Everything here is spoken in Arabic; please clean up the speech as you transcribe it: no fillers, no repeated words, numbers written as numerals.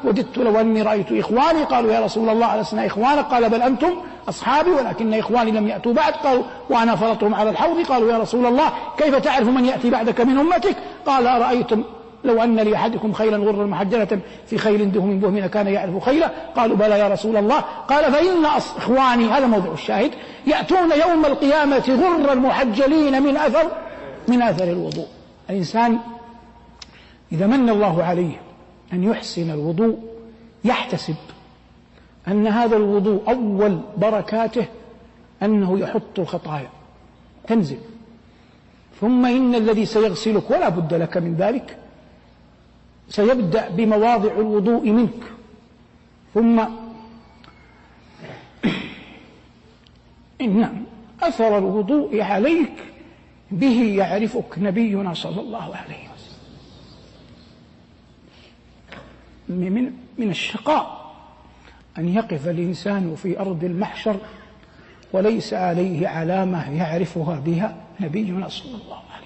وددت لو أني رأيت إخواني. قالوا يا رسول الله ألسنا إخوانك؟ قال بل أنتم أصحابي ولكن إخواني لم يأتوا بعد. قالوا وأنا فرطهم على الحوض. قالوا يا رسول الله كيف تعرف من يأتي بعدك من أمتك؟ قال أرأيتم لو أن لأحدكم خيلا غرا محجلة في خيل دهم بهم لكان يعرف خيلا؟ قالوا بلى يا رسول الله. قال فإن إخواني، هذا موضع الشاهد، يأتون يوم القيامة غرا محجلين من أثر الوضوء. الإنسان إذا من الله عليه أن يحسن الوضوء يحتسب أن هذا الوضوء أول بركاته أنه يحط الخطايا تنزل، ثم إن الذي سيغسلك ولا بد لك من ذلك سيبدأ بمواضع الوضوء منك، ثم إن أثر الوضوء عليك به يعرفك نبينا صلى الله عليه وسلم. من الشقاء أن يقف الإنسان في أرض المحشر وليس عليه علامة يعرفها بها نبينا صلى الله عليه وسلم.